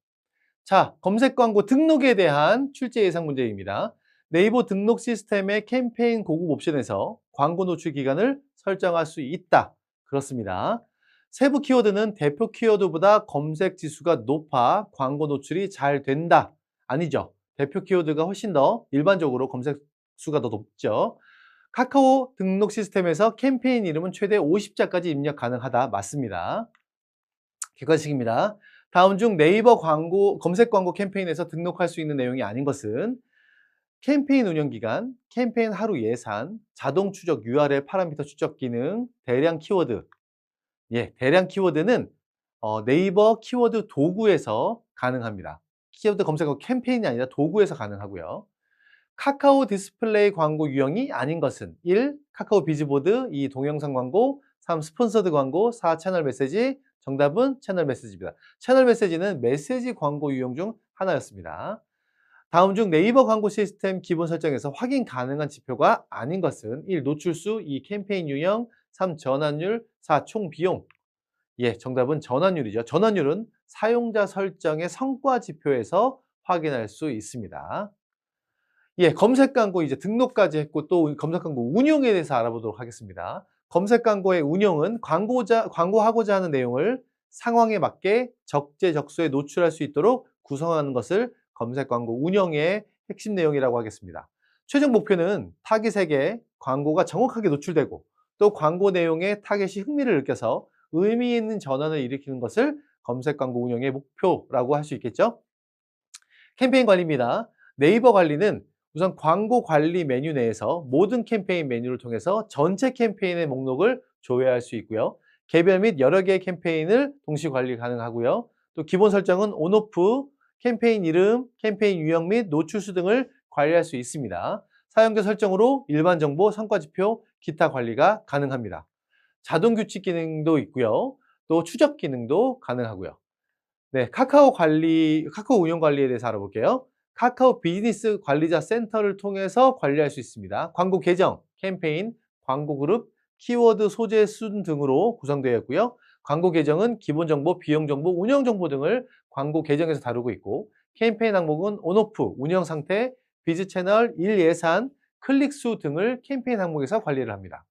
자, 검색 광고 등록에 대한 출제 예상 문제입니다. 네이버 등록 시스템의 캠페인 고급 옵션에서 광고 노출 기간을 설정할 수 있다. 그렇습니다. 세부 키워드는 대표 키워드보다 검색 지수가 높아 광고 노출이 잘 된다. 아니죠. 대표 키워드가 훨씬 더 일반적으로 검색 수가 더 높죠. 카카오 등록 시스템에서 캠페인 이름은 최대 50자까지 입력 가능하다. 맞습니다. 객관식입니다. 다음 중 네이버 광고, 검색 광고 캠페인에서 등록할 수 있는 내용이 아닌 것은 캠페인 운영 기간, 캠페인 하루 예산, 자동 추적 URL 파라미터 추적 기능, 대량 키워드. 예, 대량 키워드는 네이버 키워드 도구에서 가능합니다. 키워드 검색어 캠페인이 아니라 도구에서 가능하고요. 카카오 디스플레이 광고 유형이 아닌 것은 1. 카카오 비즈보드, 2. 동영상 광고, 3. 스폰서드 광고, 4. 채널 메시지. 정답은 채널 메시지입니다. 채널 메시지는 메시지 광고 유형 중 하나였습니다. 다음 중 네이버 광고 시스템 기본 설정에서 확인 가능한 지표가 아닌 것은 1. 노출수, 2. 캠페인 유형, 3. 전환율, 4. 총 비용. 예, 정답은 전환율이죠. 전환율은 사용자 설정의 성과 지표에서 확인할 수 있습니다. 예, 검색 광고 이제 등록까지 했고 또 검색 광고 운용에 대해서 알아보도록 하겠습니다. 검색 광고의 운영은 광고하고자 하는 내용을 상황에 맞게 적재적소에 노출할 수 있도록 구성하는 것을 검색 광고 운영의 핵심 내용이라고 하겠습니다. 최종 목표는 타깃에게 광고가 정확하게 노출되고 또 광고 내용에 타깃이 흥미를 느껴서 의미 있는 전환을 일으키는 것을 검색 광고 운영의 목표라고 할 수 있겠죠. 캠페인 관리입니다. 네이버 관리는 우선 광고 관리 메뉴 내에서 모든 캠페인 메뉴를 통해서 전체 캠페인의 목록을 조회할 수 있고요. 개별 및 여러 개의 캠페인을 동시 관리 가능하고요. 또 기본 설정은 온오프, 캠페인 이름, 캠페인 유형 및 노출수 등을 관리할 수 있습니다. 사용자 설정으로 일반 정보, 성과 지표, 기타 관리가 가능합니다. 자동 규칙 기능도 있고요. 또 추적 기능도 가능하고요. 네, 카카오 운영 관리에 대해서 알아볼게요. 카카오 비즈니스 관리자 센터를 통해서 관리할 수 있습니다. 광고 계정, 캠페인, 광고 그룹, 키워드 소재 순 등으로 구성되어 있고요. 광고 계정은 기본 정보, 비용 정보, 운영 정보 등을 광고 계정에서 다루고 있고, 캠페인 항목은 온오프, 운영 상태, 비즈 채널, 일 예산, 클릭 수 등을 캠페인 항목에서 관리를 합니다.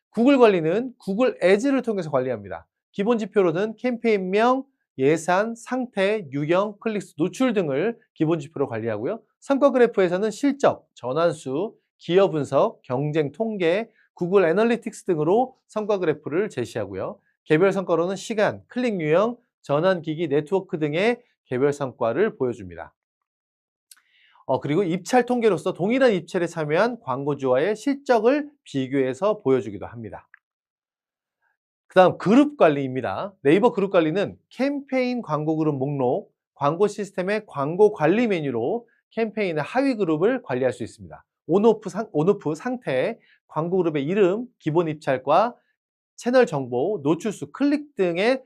구글 관리는 구글 애즈를 통해서 관리합니다. 기본 지표로는 캠페인명, 예산, 상태, 유형, 클릭수, 노출 등을 기본 지표로 관리하고요. 성과 그래프에서는 실적, 전환수, 기여 분석, 경쟁 통계, 구글 애널리틱스 등으로 성과 그래프를 제시하고요. 개별 성과로는 시간, 클릭 유형, 전환 기기, 네트워크 등의 개별 성과를 보여줍니다. 그리고 입찰 통계로서 동일한 입찰에 참여한 광고주와의 실적을 비교해서 보여주기도 합니다. 그다음 그룹 관리입니다. 네이버 그룹 관리는 캠페인 광고 그룹 목록, 광고 시스템의 광고 관리 메뉴로 캠페인의 하위 그룹을 관리할 수 있습니다. 온오프 상태, 광고 그룹의 이름, 기본 입찰과 채널 정보, 노출수, 클릭 등의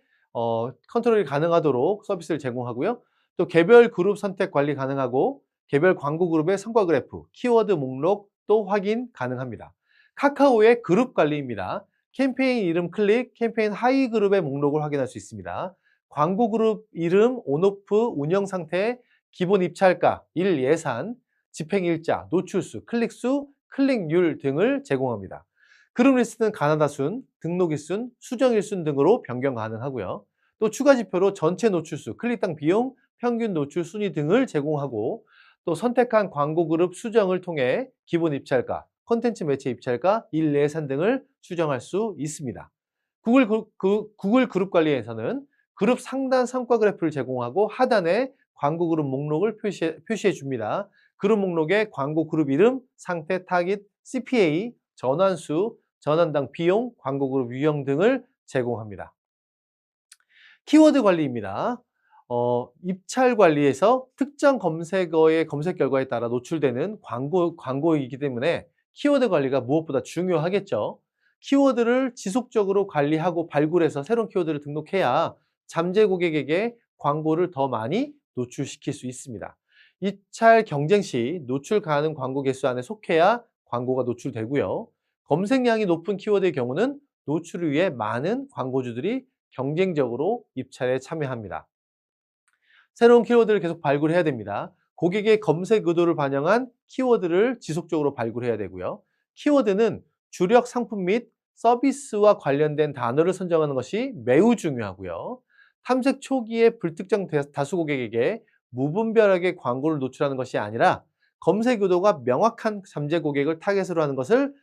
컨트롤이 가능하도록 서비스를 제공하고요. 또 개별 그룹 선택 관리 가능하고 개별 광고 그룹의 성과 그래프, 키워드 목록 또 확인 가능합니다. 카카오의 그룹 관리입니다. 캠페인 이름 클릭, 캠페인 하위 그룹의 목록을 확인할 수 있습니다. 광고 그룹 이름, 온오프, 운영 상태, 기본 입찰가, 일 예산, 집행일자, 노출수, 클릭수, 클릭률 등을 제공합니다. 그룹 리스트는 가나다 순, 등록 일순, 수정 일순 등으로 변경 가능하고요. 또 추가 지표로 전체 노출수, 클릭당 비용, 평균 노출 순위 등을 제공하고 또 선택한 광고 그룹 수정을 통해 기본 입찰가, 콘텐츠 매체 입찰가, 일 예산 등을 수정할 수 있습니다. 구글 그룹 관리에서는 그룹 상단 성과 그래프를 제공하고 하단에 광고 그룹 목록을 표시해 줍니다. 그룹 목록에 광고 그룹 이름, 상태, 타깃, CPA, 전환수, 전환당 비용, 광고 그룹 유형 등을 제공합니다. 키워드 관리입니다. 입찰 관리에서 특정 검색어의 검색 결과에 따라 노출되는 광고이기 때문에 키워드 관리가 무엇보다 중요하겠죠. 키워드를 지속적으로 관리하고 발굴해서 새로운 키워드를 등록해야 잠재 고객에게 광고를 더 많이 노출시킬 수 있습니다. 입찰 경쟁 시 노출 가능 광고 개수 안에 속해야 광고가 노출되고요. 검색량이 높은 키워드의 경우는 노출을 위해 많은 광고주들이 경쟁적으로 입찰에 참여합니다. 새로운 키워드를 계속 발굴해야 됩니다. 고객의 검색 의도를 반영한 키워드를 지속적으로 발굴해야 되고요. 키워드는 주력 상품 및 서비스와 관련된 단어를 선정하는 것이 매우 중요하고요. 탐색 초기에 불특정 다수 고객에게 무분별하게 광고를 노출하는 것이 아니라 검색 의도가 명확한 잠재 고객을 타겟으로 하는 것을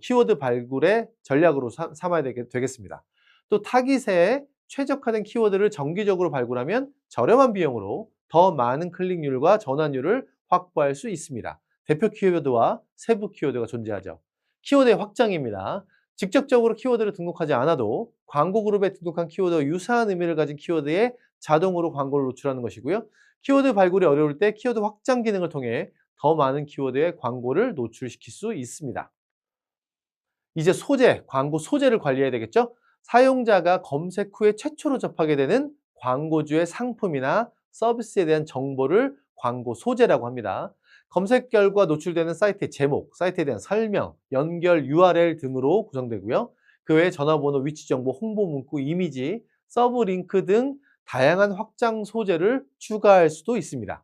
키워드 발굴의 전략으로 삼아야 되겠습니다. 또 타깃에 최적화된 키워드를 정기적으로 발굴하면 저렴한 비용으로 더 많은 클릭률과 전환율을 확보할 수 있습니다. 대표 키워드와 세부 키워드가 존재하죠. 키워드의 확장입니다. 직접적으로 키워드를 등록하지 않아도 광고 그룹에 등록한 키워드와 유사한 의미를 가진 키워드에 자동으로 광고를 노출하는 것이고요. 키워드 발굴이 어려울 때 키워드 확장 기능을 통해 더 많은 키워드에 광고를 노출시킬 수 있습니다. 이제 소재, 광고 소재를 관리해야 되겠죠? 사용자가 검색 후에 최초로 접하게 되는 광고주의 상품이나 서비스에 대한 정보를 광고 소재라고 합니다. 검색 결과 노출되는 사이트의 제목, 사이트에 대한 설명, 연결 URL 등으로 구성되고요. 그 외에 전화번호, 위치 정보, 홍보 문구, 이미지, 서브 링크 등 다양한 확장 소재를 추가할 수도 있습니다.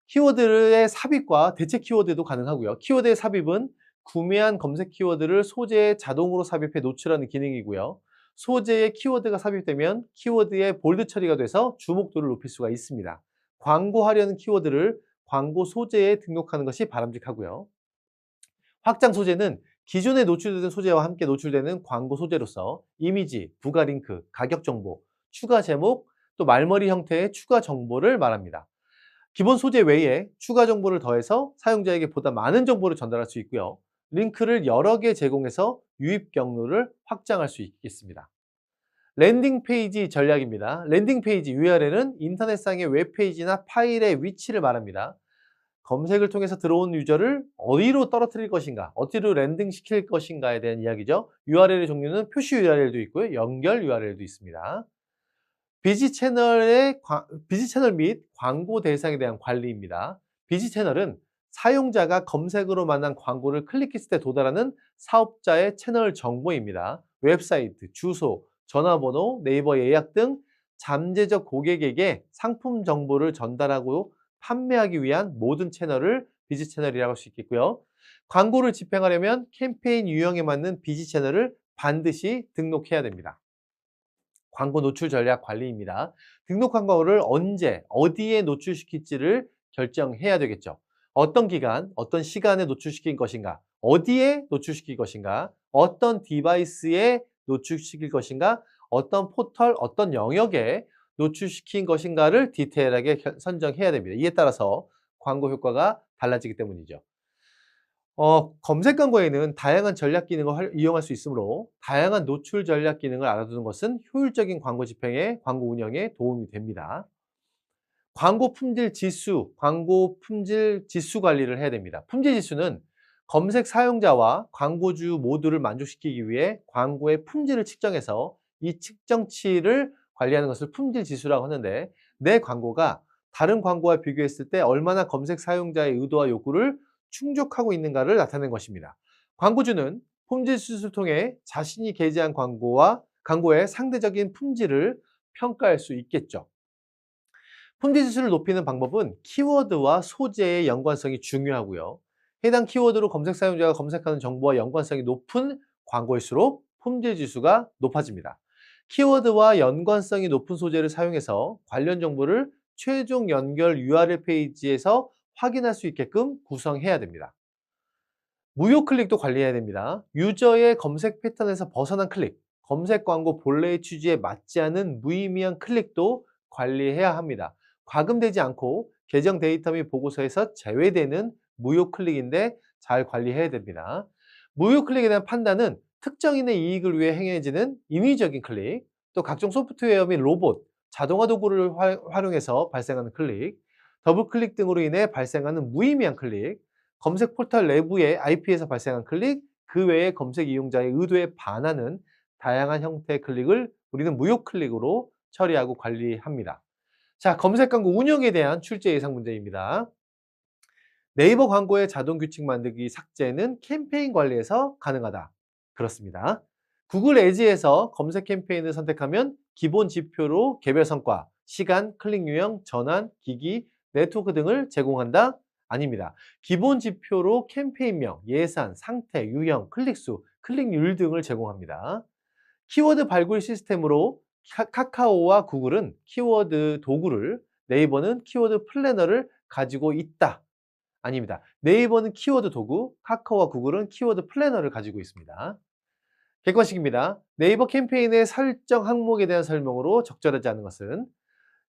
키워드의 삽입과 대체 키워드도 가능하고요. 키워드의 삽입은 구매한 검색 키워드를 소재에 자동으로 삽입해 노출하는 기능이고요. 소재에 키워드가 삽입되면 키워드의 볼드 처리가 돼서 주목도를 높일 수가 있습니다. 광고하려는 키워드를 광고 소재에 등록하는 것이 바람직하고요. 확장 소재는 기존에 노출되는 소재와 함께 노출되는 광고 소재로서 이미지, 부가 링크, 가격 정보, 추가 제목, 또 말머리 형태의 추가 정보를 말합니다. 기본 소재 외에 추가 정보를 더해서 사용자에게 보다 많은 정보를 전달할 수 있고요. 링크를 여러 개 제공해서 유입 경로를 확장할 수 있겠습니다. 랜딩 페이지 전략입니다. 랜딩 페이지 URL은 인터넷상의 웹페이지나 파일의 위치를 말합니다. 검색을 통해서 들어온 유저를 어디로 떨어뜨릴 것인가, 어디로 랜딩 시킬 것인가에 대한 이야기죠. URL의 종류는 표시 URL도 있고요. 연결 URL도 있습니다. 비지 채널 및 광고 대상에 대한 관리입니다. 비지 채널은 사용자가 검색으로 만난 광고를 클릭했을 때 도달하는 사업자의 채널 정보입니다. 웹사이트, 주소, 전화번호, 네이버 예약 등 잠재적 고객에게 상품 정보를 전달하고 판매하기 위한 모든 채널을 비지 채널이라고 할 수 있겠고요. 광고를 집행하려면 캠페인 유형에 맞는 비지 채널을 반드시 등록해야 됩니다. 광고 노출 전략 관리입니다. 등록한 광고를 언제, 어디에 노출시킬지를 결정해야 되겠죠. 어떤 기간, 어떤 시간에 노출시킬 것인가, 어디에 노출시킬 것인가, 어떤 디바이스에 노출시킬 것인가, 어떤 포털, 어떤 영역에 노출시킨 것인가를 디테일하게 선정해야 됩니다. 이에 따라서 광고 효과가 달라지기 때문이죠. 검색 광고에는 다양한 전략 기능을 이용할 수 있으므로 다양한 노출 전략 기능을 알아두는 것은 효율적인 광고 집행에, 광고 운영에 도움이 됩니다. 광고 품질 지수 관리를 해야 됩니다. 품질 지수는 검색 사용자와 광고주 모두를 만족시키기 위해 광고의 품질을 측정해서 이 측정치를 관리하는 것을 품질 지수라고 하는데, 내 광고가 다른 광고와 비교했을 때 얼마나 검색 사용자의 의도와 요구를 충족하고 있는가를 나타내는 것입니다. 광고주는 품질 지수를 통해 자신이 게재한 광고의 상대적인 품질을 평가할 수 있겠죠. 품질 지수를 높이는 방법은 키워드와 소재의 연관성이 중요하고요. 해당 키워드로 검색 사용자가 검색하는 정보와 연관성이 높은 광고일수록 품질 지수가 높아집니다. 키워드와 연관성이 높은 소재를 사용해서 관련 정보를 최종 연결 URL 페이지에서 확인할 수 있게끔 구성해야 됩니다. 무효 클릭도 관리해야 됩니다. 유저의 검색 패턴에서 벗어난 클릭, 검색 광고 본래의 취지에 맞지 않은 무의미한 클릭도 관리해야 합니다. 과금되지 않고 계정 데이터 및 보고서에서 제외되는 무효 클릭인데 잘 관리해야 됩니다. 무효 클릭에 대한 판단은 특정인의 이익을 위해 행해지는 인위적인 클릭, 또 각종 소프트웨어 및 로봇, 자동화 도구를 활용해서 발생하는 클릭, 더블 클릭 등으로 인해 발생하는 무의미한 클릭, 검색 포털 내부의 IP에서 발생한 클릭, 그 외에 검색 이용자의 의도에 반하는 다양한 형태의 클릭을 우리는 무효 클릭으로 처리하고 관리합니다. 자, 검색 광고 운영에 대한 출제 예상 문제입니다. 네이버 광고의 자동 규칙 만들기 삭제는 캠페인 관리에서 가능하다. 그렇습니다. 구글 에즈에서 검색 캠페인을 선택하면 기본 지표로 개별 성과, 시간, 클릭 유형, 전환, 기기, 네트워크 등을 제공한다? 아닙니다. 기본 지표로 캠페인명, 예산, 상태, 유형, 클릭수, 클릭률 등을 제공합니다. 키워드 발굴 시스템으로 카카오와 구글은 키워드 도구를, 네이버는 키워드 플래너를 가지고 있다. 아닙니다. 네이버는 키워드 도구, 카카오와 구글은 키워드 플래너를 가지고 있습니다. 객관식입니다. 네이버 캠페인의 설정 항목에 대한 설명으로 적절하지 않은 것은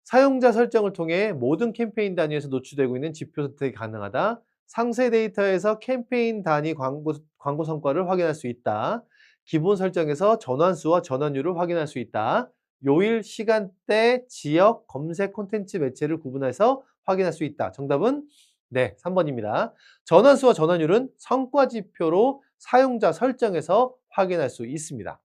사용자 설정을 통해 모든 캠페인 단위에서 노출되고 있는 지표 선택이 가능하다. 상세 데이터에서 캠페인 단위 광고 성과를 확인할 수 있다. 기본 설정에서 전환수와 전환율을 확인할 수 있다. 요일, 시간대, 지역, 검색 콘텐츠 매체를 구분해서 확인할 수 있다. 정답은 네, 3번입니다. 전환수와 전환율은 성과 지표로 사용자 설정에서 확인할 수 있습니다.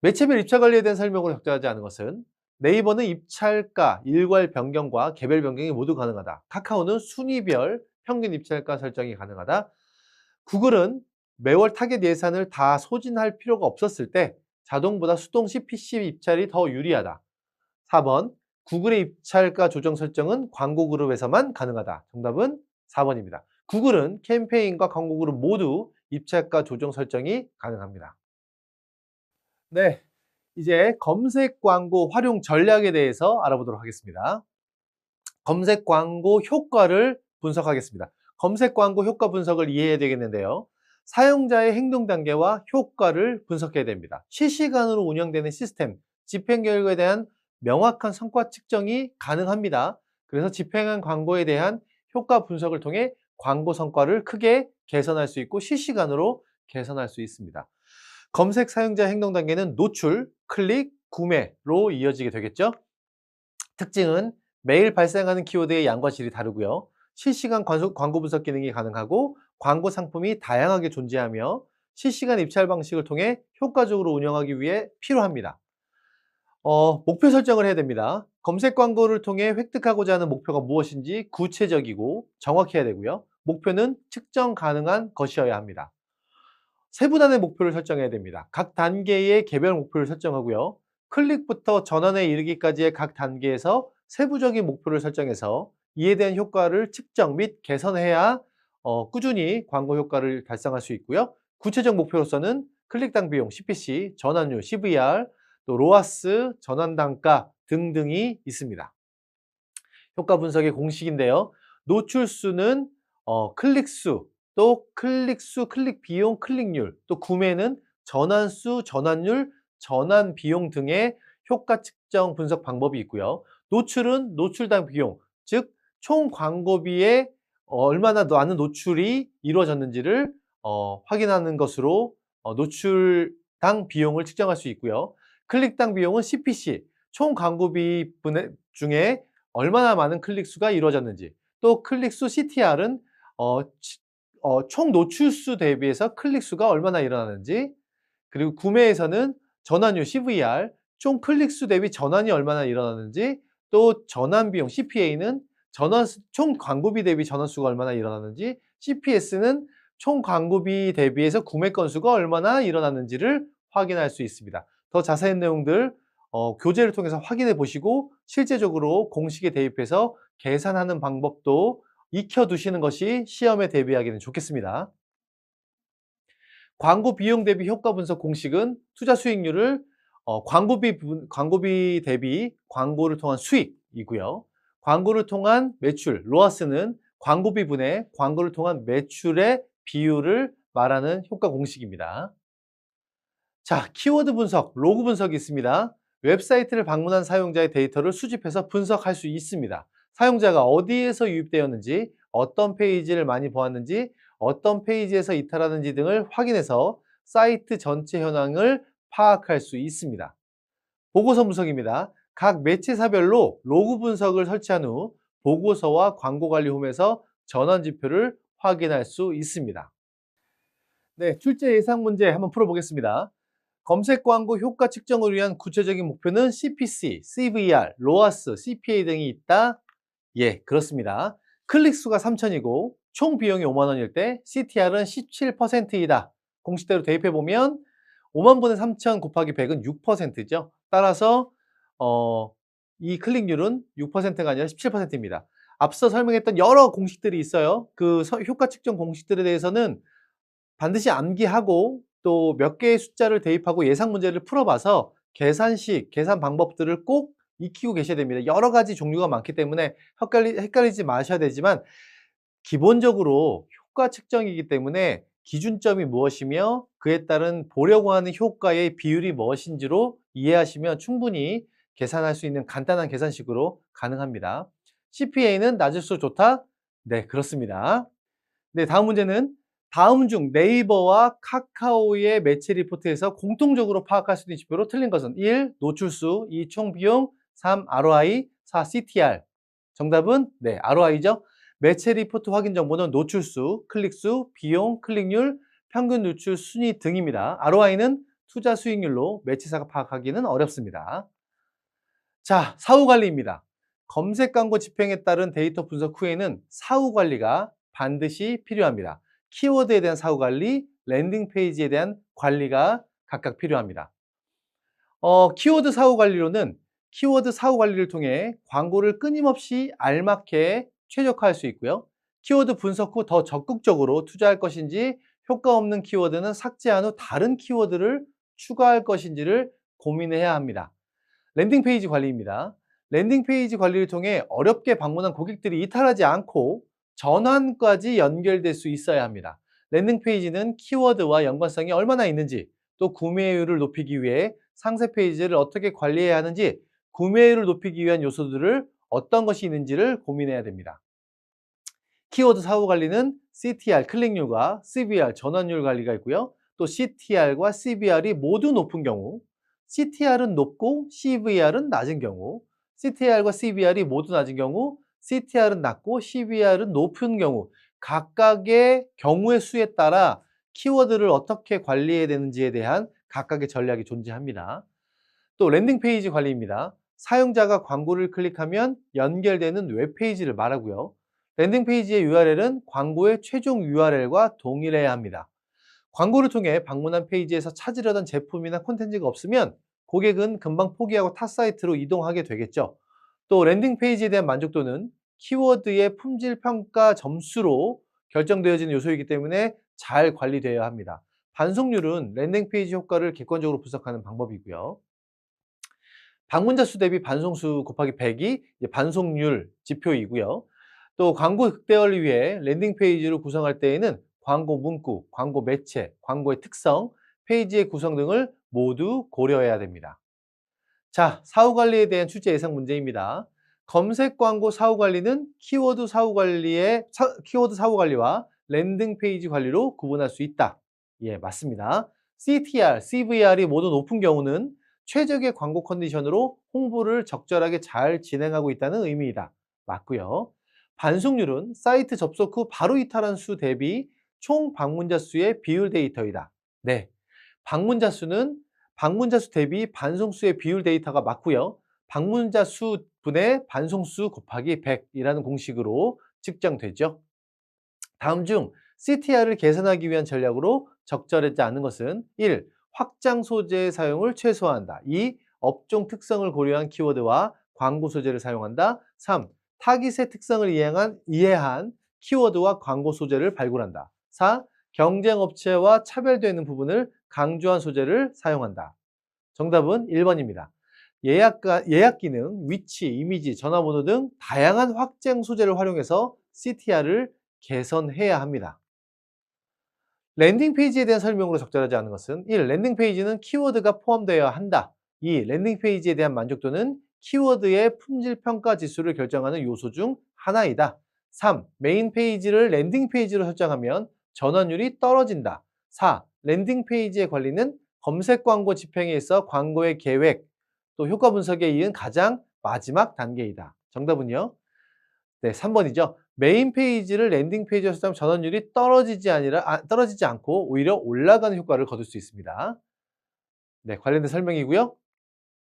매체별 입찰 관리에 대한 설명으로 적절하지 않은 것은 네이버는 입찰가, 일괄 변경과 개별 변경이 모두 가능하다. 카카오는 순위별 평균 입찰가 설정이 가능하다. 구글은 매월 타겟 예산을 다 소진할 필요가 없었을 때 자동보다 수동 CPC 입찰이 더 유리하다. 4번 구글의 입찰가 조정 설정은 광고 그룹에서만 가능하다. 정답은 4번입니다. 구글은 캠페인과 광고 그룹 모두 입찰가 조정 설정이 가능합니다. 네, 이제 검색 광고 활용 전략에 대해서 알아보도록 하겠습니다. 검색 광고 효과를 분석하겠습니다. 검색 광고 효과 분석을 이해해야 되겠는데요. 사용자의 행동 단계와 효과를 분석해야 됩니다. 실시간으로 운영되는 시스템, 집행 결과에 대한 명확한 성과 측정이 가능합니다. 그래서 집행한 광고에 대한 효과 분석을 통해 광고 성과를 크게 개선할 수 있고 실시간으로 개선할 수 있습니다. 검색 사용자 행동 단계는 노출, 클릭, 구매로 이어지게 되겠죠. 특징은 매일 발생하는 키워드의 양과 질이 다르고요. 실시간 광고 분석 기능이 가능하고 광고 상품이 다양하게 존재하며 실시간 입찰 방식을 통해 효과적으로 운영하기 위해 필요합니다. 목표 설정을 해야 됩니다. 검색 광고를 통해 획득하고자 하는 목표가 무엇인지 구체적이고 정확해야 되고요. 목표는 측정 가능한 것이어야 합니다. 세부단의 목표를 설정해야 됩니다. 각 단계의 개별 목표를 설정하고요. 클릭부터 전환에 이르기까지의 각 단계에서 세부적인 목표를 설정해서 이에 대한 효과를 측정 및 개선해야 꾸준히 광고 효과를 달성할 수 있고요. 구체적 목표로서는 클릭당 비용, CPC, 전환율, CVR, 또 로아스, 전환 단가 등등이 있습니다. 효과 분석의 공식인데요. 노출수는 클릭수, 또 클릭수, 클릭 비용, 클릭률, 또 구매는 전환수, 전환율, 전환 비용 등의 효과 측정 분석 방법이 있고요. 노출은 노출당 비용, 즉 총 광고비에 얼마나 많은 노출이 이루어졌는지를 확인하는 것으로 노출당 비용을 측정할 수 있고요. 클릭당 비용은 CPC, 총 광고비 중에 얼마나 많은 클릭 수가 이루어졌는지, 또 클릭 수 CTR은 총 노출 수 대비해서 클릭 수가 얼마나 일어나는지, 그리고 구매에서는 전환율 CVR, 총 클릭 수 대비 전환이 얼마나 일어나는지, 또 전환 비용 CPA는 총 광고비 대비 전환 수가 얼마나 일어나는지, CPS는 총 광고비 대비해서 구매 건수가 얼마나 일어났는지를 확인할 수 있습니다. 더 자세한 내용들 교재를 통해서 확인해 보시고 실제적으로 공식에 대입해서 계산하는 방법도 익혀 두시는 것이 시험에 대비하기는 좋겠습니다. 광고 비용 대비 효과 분석 공식은 투자 수익률을 광고비 대비 광고를 통한 수익이고요. 광고를 통한 매출, 로아스는 광고비 분의 광고를 통한 매출의 비율을 말하는 효과 공식입니다. 자, 키워드 분석, 로그 분석이 있습니다. 웹사이트를 방문한 사용자의 데이터를 수집해서 분석할 수 있습니다. 사용자가 어디에서 유입되었는지, 어떤 페이지를 많이 보았는지, 어떤 페이지에서 이탈하는지 등을 확인해서 사이트 전체 현황을 파악할 수 있습니다. 보고서 분석입니다. 각 매체사별로 로그 분석을 설치한 후 보고서와 광고 관리 홈에서 전환 지표를 확인할 수 있습니다. 네, 출제 예상 문제 한번 풀어보겠습니다. 검색 광고 효과 측정을 위한 구체적인 목표는 CPC, CVR, 로아스, CPA 등이 있다. 예, 그렇습니다. 클릭 수가 3,000이고 총 비용이 5만 원일 때 CTR은 17%이다. 공식대로 대입해 보면 5만 분의 3,000 곱하기 100은 6%죠. 따라서 이 클릭률은 6%가 아니라 17%입니다. 앞서 설명했던 여러 공식들이 있어요. 그 효과 측정 공식들에 대해서는 반드시 암기하고 또 몇 개의 숫자를 대입하고 예상 문제를 풀어봐서 계산식, 계산 방법들을 꼭 익히고 계셔야 됩니다. 여러 가지 종류가 많기 때문에 헷갈리지 마셔야 되지만 기본적으로 효과 측정이기 때문에 기준점이 무엇이며 그에 따른 보려고 하는 효과의 비율이 무엇인지로 이해하시면 충분히 계산할 수 있는 간단한 계산식으로 가능합니다. CPA는 낮을수록 좋다? 네, 그렇습니다. 네, 다음 문제는 다음 중 네이버와 카카오의 매체 리포트에서 공통적으로 파악할 수 있는 지표로 틀린 것은 1. 노출수, 2. 총비용, 3. ROI, 4. CTR. 정답은 네, ROI죠. 매체 리포트 확인 정보는 노출수, 클릭수, 비용, 클릭률, 평균 노출 순위 등입니다. ROI는 투자 수익률로 매체사가 파악하기는 어렵습니다. 자, 사후 관리입니다. 검색 광고 집행에 따른 데이터 분석 후에는 사후 관리가 반드시 필요합니다. 키워드에 대한 사후 관리, 랜딩 페이지에 대한 관리가 각각 필요합니다. 키워드 사후 관리로는 키워드 사후 관리를 통해 광고를 끊임없이 알맞게 최적화할 수 있고요. 키워드 분석 후 더 적극적으로 투자할 것인지, 효과 없는 키워드는 삭제한 후 다른 키워드를 추가할 것인지를 고민해야 합니다. 랜딩 페이지 관리입니다. 랜딩 페이지 관리를 통해 어렵게 방문한 고객들이 이탈하지 않고 전환까지 연결될 수 있어야 합니다. 랜딩 페이지는 키워드와 연관성이 얼마나 있는지, 또 구매율을 높이기 위해 상세 페이지를 어떻게 관리해야 하는지, 구매율을 높이기 위한 요소들을 어떤 것이 있는지를 고민해야 됩니다. 키워드 사후 관리는 CTR 클릭률과 CBR 전환율 관리가 있고요. 또 CTR과 CBR이 모두 높은 경우, CTR은 높고 CVR은 낮은 경우, CTR과 CBR이 모두 낮은 경우, CTR은 낮고 CBR은 높은 경우, 각각의 경우의 수에 따라 키워드를 어떻게 관리해야 되는지에 대한 각각의 전략이 존재합니다. 또 랜딩 페이지 관리입니다. 사용자가 광고를 클릭하면 연결되는 웹페이지를 말하고요. 랜딩 페이지의 URL은 광고의 최종 URL과 동일해야 합니다. 광고를 통해 방문한 페이지에서 찾으려던 제품이나 콘텐츠가 없으면 고객은 금방 포기하고 타 사이트로 이동하게 되겠죠. 또 랜딩 페이지에 대한 만족도는 키워드의 품질 평가 점수로 결정되어지는 요소이기 때문에 잘 관리되어야 합니다. 반송률은 랜딩 페이지 효과를 객관적으로 분석하는 방법이고요. 방문자 수 대비 반송수 곱하기 100이 반송률 지표이고요. 또 광고 극대화를 위해 랜딩 페이지를 구성할 때에는 광고 문구, 광고 매체, 광고의 특성, 페이지의 구성 등을 모두 고려해야 됩니다. 자, 사후 관리에 대한 출제 예상 문제입니다. 검색 광고 사후 관리는 키워드 사후 관리와 랜딩 페이지 관리로 구분할 수 있다. 예, 맞습니다. CTR, CVR이 모두 높은 경우는 최적의 광고 컨디션으로 홍보를 적절하게 잘 진행하고 있다는 의미이다. 맞고요. 반송률은 사이트 접속 후 바로 이탈한 수 대비 총 방문자 수의 비율 데이터이다. 네, 방문자 수는 방문자 수 대비 반송수의 비율 데이터가 맞고요. 방문자 수 분의 반송수 곱하기 100이라는 공식으로 측정되죠. 다음 중 CTR을 개선하기 위한 전략으로 적절하지 않은 것은 1. 확장 소재의 사용을 최소화한다. 2. 업종 특성을 고려한 키워드와 광고 소재를 사용한다. 3. 타깃의 특성을 이해한 키워드와 광고 소재를 발굴한다. 4. 경쟁 업체와 차별되는 부분을 강조한 소재를 사용한다. 정답은 1번입니다. 예약 기능, 위치, 이미지, 전화번호 등 다양한 확장 소재를 활용해서 CTR을 개선해야 합니다. 랜딩 페이지에 대한 설명으로 적절하지 않은 것은 1. 랜딩 페이지는 키워드가 포함되어야 한다. 2. 랜딩 페이지에 대한 만족도는 키워드의 품질 평가 지수를 결정하는 요소 중 하나이다. 3. 메인 페이지를 랜딩 페이지로 설정하면 전환율이 떨어진다. 4. 랜딩 페이지의 관리는 검색 광고 집행에 있어 광고의 계획, 또 효과 분석에 이은 가장 마지막 단계이다. 정답은요? 네, 3번이죠. 메인 페이지를 랜딩 페이지로 설정하면 전환율이 떨어지지 않고 오히려 올라가는 효과를 거둘 수 있습니다. 네, 관련된 설명이고요.